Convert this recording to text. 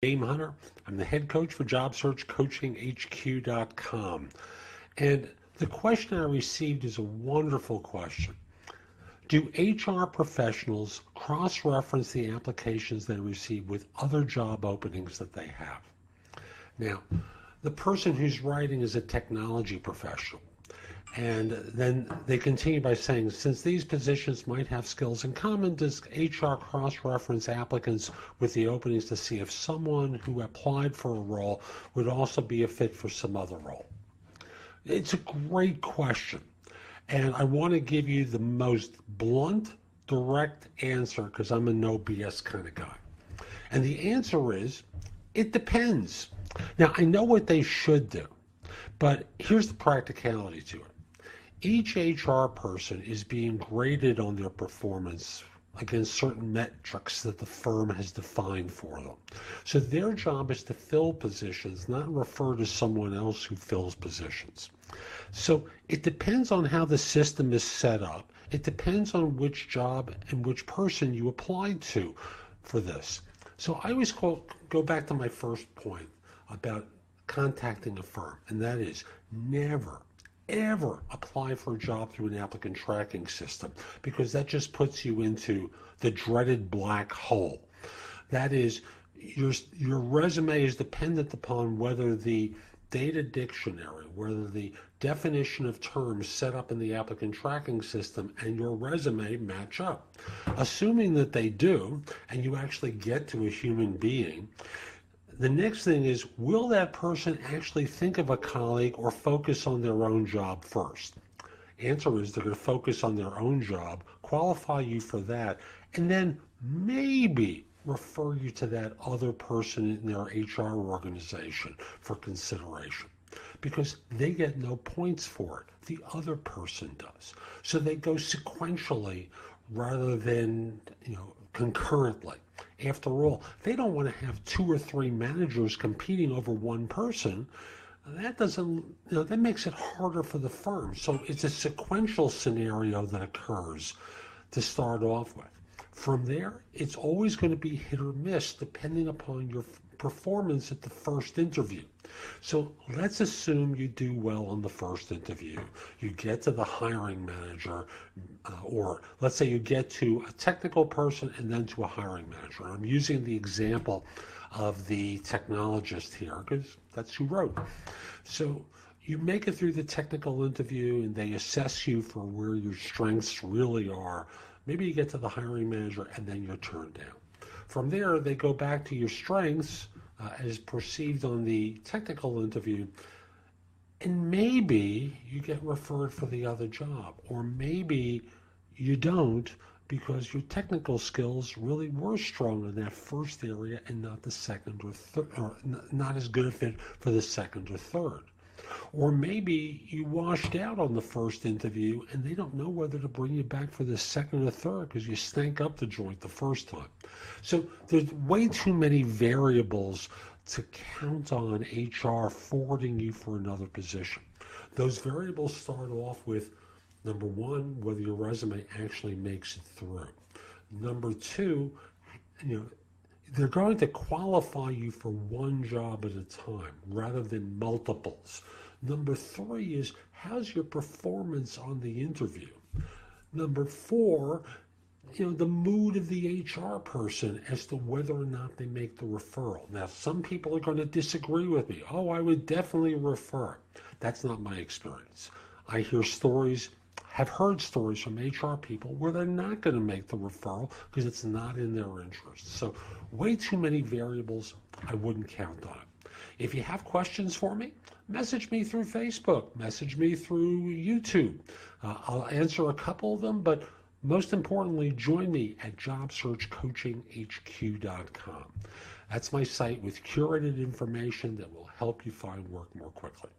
Game Hunter. I'm the head coach for JobSearchCoachingHQ.com. And the question I received is a wonderful question. Do HR professionals cross-reference the applications they receive with other job openings that they have? Now, the person who's writing is a technology professional. And then they continue by saying, since these positions might have skills in common, does HR cross-reference applicants with the openings to see if someone who applied for a role would also be a fit for some other role? It's a great question. And I want to give you the most blunt, direct answer because I'm a no BS kind of guy. And the answer is, it depends. Now, I know what they should do, but here's the practicality to it. Each HR person is being graded on their performance against certain metrics that the firm has defined for them. So their job is to fill positions, not refer to someone else who fills positions. So it depends on how the system is set up. It depends on which job and which person you applied to for this. So I always go back to my first point about contacting a firm, and that is never ever apply for a job through an applicant tracking system, because that just puts you into the dreaded black hole. That is, your resume is dependent upon whether the data dictionary, whether the definition of terms set up in the applicant tracking system and your resume match up. Assuming that they do, and you actually get to a human being, the next thing is, will that person actually think of a colleague or focus on their own job first? Answer is they're going to focus on their own job, qualify you for that, and then maybe refer you to that other person in their HR organization for consideration, because they get no points for it. The other person does. So they go sequentially rather than, concurrently. After all, they don't want to have 2 or 3 managers competing over one person. That doesn't, that makes it harder for the firm. So it's a sequential scenario that occurs to start off with. From there, it's always going to be hit or miss depending upon your performance at the first interview. So let's assume you do well on the first interview. You get to the hiring manager, or let's say you get to a technical person and then to a hiring manager. I'm using the example of the technologist here because that's who wrote. So you make it through the technical interview and they assess you for where your strengths really are. Maybe you get to the hiring manager and then you're turned down. From there, they go back to your strengths as perceived on the technical interview, and maybe you get referred for the other job, or maybe you don't because your technical skills really were strong in that first area and not the second or third, or not as good a fit for the second or third. Or maybe you washed out on the first interview and they don't know whether to bring you back for the second or third because you stank up the joint the first time. So there's way too many variables to count on HR forwarding you for another position. Those variables start off with, number one, whether your resume actually makes it through. Number two, they're going to qualify you for one job at a time rather than multiples. Number three is, how's your performance on the interview? Number four, the mood of the HR person as to whether or not they make the referral. Now, some people are going to disagree with me. Oh, I would definitely refer. That's not my experience. I hear stories, have heard stories from HR people where they're not going to make the referral because it's not in their interest. So way too many variables, I wouldn't count on it. If you have questions for me, message me through Facebook, message me through YouTube. I'll answer a couple of them, but most importantly, join me at JobSearchCoachingHQ.com. That's my site with curated information that will help you find work more quickly.